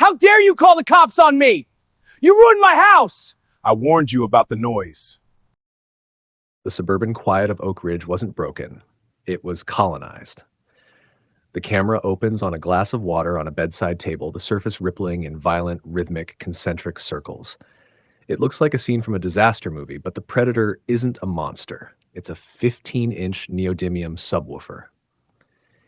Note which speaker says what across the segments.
Speaker 1: How dare you call the cops on me? You ruined my house!
Speaker 2: I warned you about the noise.
Speaker 3: The suburban quiet of Oak Ridge wasn't broken. It was colonized. The camera opens on a glass of water on a bedside table, the surface rippling in violent, rhythmic, concentric circles. It looks like a scene from a disaster movie, but the predator isn't a monster. It's a 15-inch neodymium subwoofer.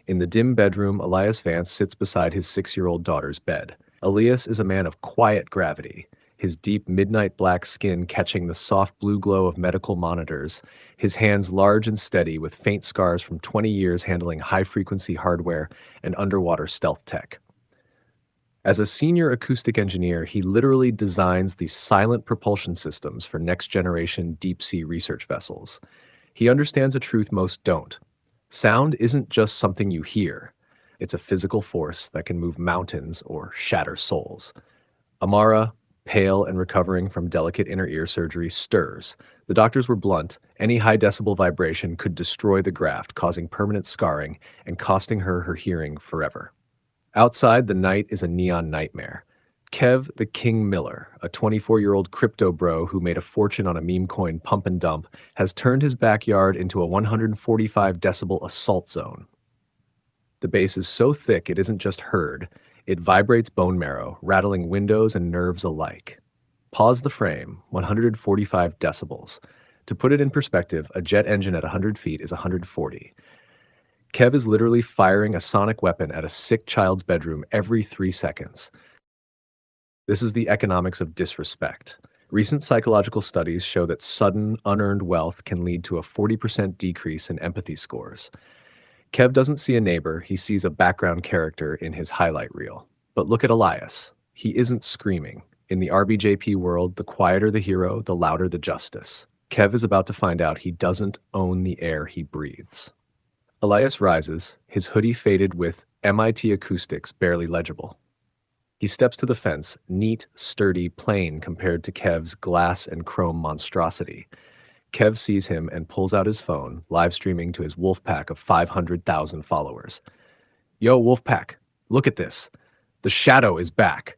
Speaker 3: In the dim bedroom, Elias Vance sits beside his 6-year-old daughter's bed. Elias is a man of quiet gravity, his deep midnight black skin catching the soft blue glow of medical monitors, his hands large and steady with faint scars from 20 years handling high-frequency hardware and underwater stealth tech. As a senior acoustic engineer, he literally designs the silent propulsion systems for next-generation deep-sea research vessels. He understands a truth most don't. Sound isn't just something you hear. It's a physical force that can move mountains or shatter souls. Amara, pale and recovering from delicate inner ear surgery, stirs. The doctors were blunt. Any high-decibel vibration could destroy the graft, causing permanent scarring and costing her hearing forever. Outside, the night is a neon nightmare. Kev the King Miller, a 24-year-old crypto bro who made a fortune on a meme coin pump and dump, has turned his backyard into a 145-decibel assault zone. The bass is so thick it isn't just heard. It vibrates bone marrow, rattling windows and nerves alike. Pause the frame, 145 decibels. To put it in perspective, a jet engine at 100 feet is 140. Kev is literally firing a sonic weapon at a sick child's bedroom every 3 seconds. This is the economics of disrespect. Recent psychological studies show that sudden, unearned wealth can lead to a 40% decrease in empathy scores. Kev doesn't see a neighbor, he sees a background character in his highlight reel. But look at Elias. He isn't screaming. In the RBJP world, the quieter the hero, the louder the justice. Kev is about to find out he doesn't own the air he breathes. Elias rises, his hoodie faded with MIT acoustics barely legible. He steps to the fence, neat, sturdy, plain compared to Kev's glass and chrome monstrosity. Kev sees him and pulls out his phone, live streaming to his wolf pack of 500,000 followers. Yo, wolf pack, look at this. The shadow is back,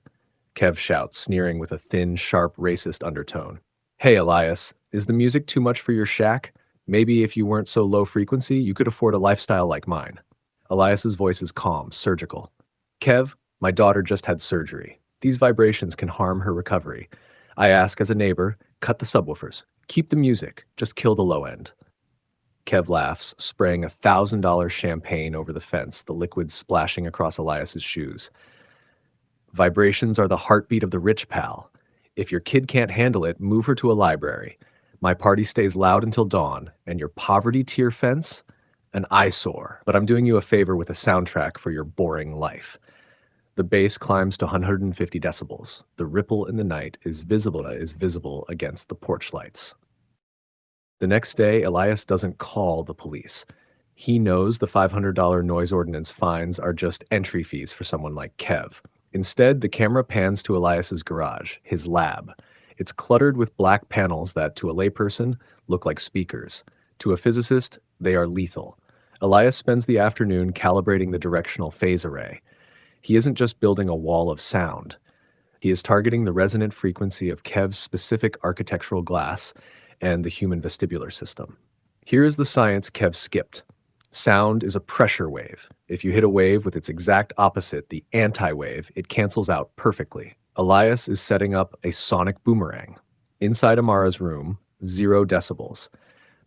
Speaker 3: Kev shouts, sneering with a thin, sharp, racist undertone. Hey, Elias, is the music too much for your shack? Maybe if you weren't so low frequency, you could afford a lifestyle like mine. Elias's voice is calm, surgical. Kev, my daughter just had surgery. These vibrations can harm her recovery. I ask as a neighbor, cut the subwoofers. Keep the music, just kill the low end. Kev laughs, spraying $1,000 champagne over the fence, the liquid splashing across Elias's shoes. Vibrations are the heartbeat of the rich, pal. If your kid can't handle it, move her to a library. My party stays loud until dawn, and your poverty tier fence? An eyesore, but I'm doing you a favor with a soundtrack for your boring life. The bass climbs to 150 decibels. The ripple in the night is visible against the porch lights. The next day, Elias doesn't call the police. He knows the $500 noise ordinance fines are just entry fees for someone like Kev. Instead, the camera pans to Elias's garage, his lab. It's cluttered with black panels that, to a layperson, look like speakers. To a physicist, they are lethal. Elias spends the afternoon calibrating the directional phase array. He isn't just building a wall of sound. He is targeting the resonant frequency of Kev's specific architectural glass and the human vestibular system. Here is the science Kev skipped. Sound is a pressure wave. If you hit a wave with its exact opposite, the anti-wave, it cancels out perfectly. Elias is setting up a sonic boomerang. Inside Amara's room, 0 decibels.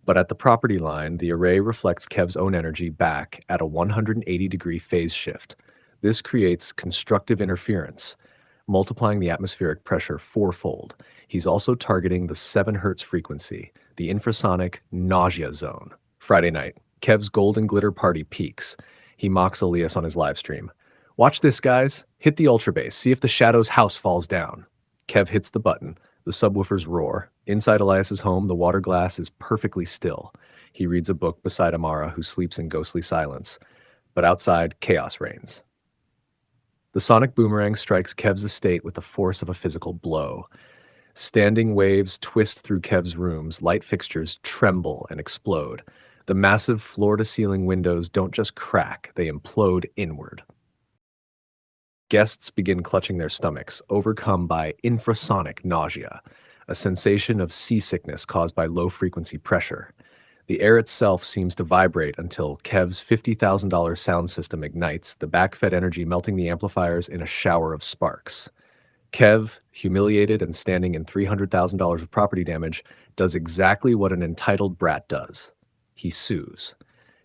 Speaker 3: But at the property line, the array reflects Kev's own energy back at a 180-degree phase shift. This creates constructive interference, multiplying the atmospheric pressure 4-fold. He's also targeting the 7 Hz frequency, the infrasonic nausea zone. Friday night, Kev's golden glitter party peaks. He mocks Elias on his live stream. Watch this, guys. Hit the ultra bass. See if the shadow's house falls down. Kev hits the button. The subwoofers roar. Inside Elias's home, the water glass is perfectly still. He reads a book beside Amara, who sleeps in ghostly silence. But outside, chaos reigns. The sonic boomerang strikes Kev's estate with the force of a physical blow. Standing waves twist through Kev's rooms, light fixtures tremble and explode. The massive floor-to-ceiling windows don't just crack, they implode inward. Guests begin clutching their stomachs, overcome by infrasonic nausea, a sensation of seasickness caused by low-frequency pressure. The air itself seems to vibrate until Kev's $50,000 sound system ignites, the backfed energy melting the amplifiers in a shower of sparks. Kev, humiliated and standing in $300,000 of property damage, does exactly what an entitled brat does. He sues.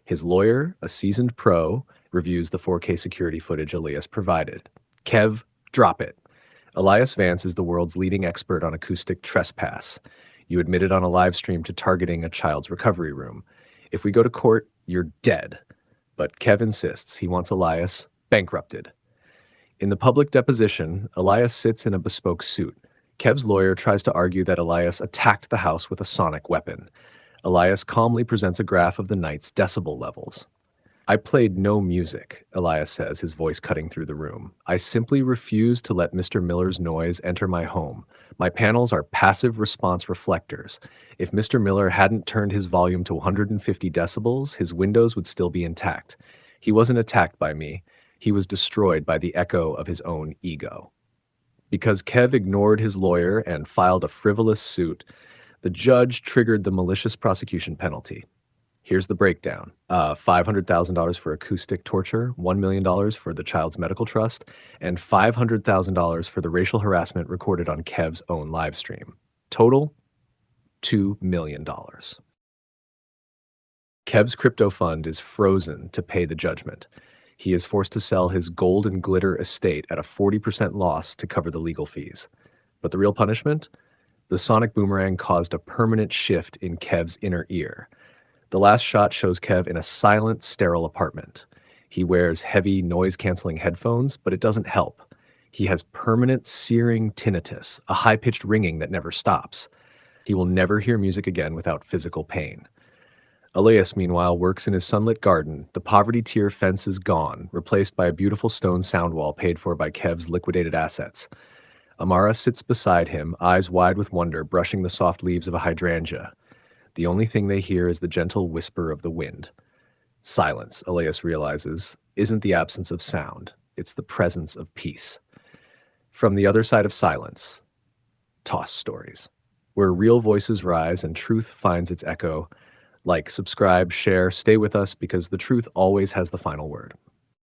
Speaker 3: His lawyer, a seasoned pro, reviews the 4K security footage Elias provided. Kev, drop it. Elias Vance is the world's leading expert on acoustic trespass. You admitted on a live stream to targeting a child's recovery room. If we go to court, you're dead. But Kev insists he wants Elias bankrupted. In the public deposition, Elias sits in a bespoke suit. Kev's lawyer tries to argue that Elias attacked the house with a sonic weapon. Elias calmly presents a graph of the night's decibel levels. I played no music, Elias says, his voice cutting through the room. I simply refuse to let Mr. Miller's noise enter my home. My panels are passive response reflectors. If Mr. Miller hadn't turned his volume to 150 decibels, his windows would still be intact. He wasn't attacked by me. He was destroyed by the echo of his own ego. Because Kev ignored his lawyer and filed a frivolous suit, the judge triggered the malicious prosecution penalty. Here's the breakdown. $500,000 for acoustic torture, $1 million for the child's medical trust, and $500,000 for the racial harassment recorded on Kev's own live stream. Total, $2 million. Kev's crypto fund is frozen to pay the judgment. He is forced to sell his gold and glitter estate at a 40% loss to cover the legal fees. But the real punishment? The sonic boomerang caused a permanent shift in Kev's inner ear. The last shot shows Kev in a silent, sterile apartment. He wears heavy, noise-canceling headphones, but it doesn't help. He has permanent, searing tinnitus, a high-pitched ringing that never stops. He will never hear music again without physical pain. Elias, meanwhile, works in his sunlit garden. The poverty tier fence is gone, replaced by a beautiful stone sound wall paid for by Kev's liquidated assets. Amara sits beside him, eyes wide with wonder, brushing the soft leaves of a hydrangea. The only thing they hear is the gentle whisper of the wind. Silence, Elias realizes, isn't the absence of sound. It's the presence of peace. From the other side of silence, Toss Stories, where real voices rise and truth finds its echo. Like, subscribe, share, stay with us, because the truth always has the final word.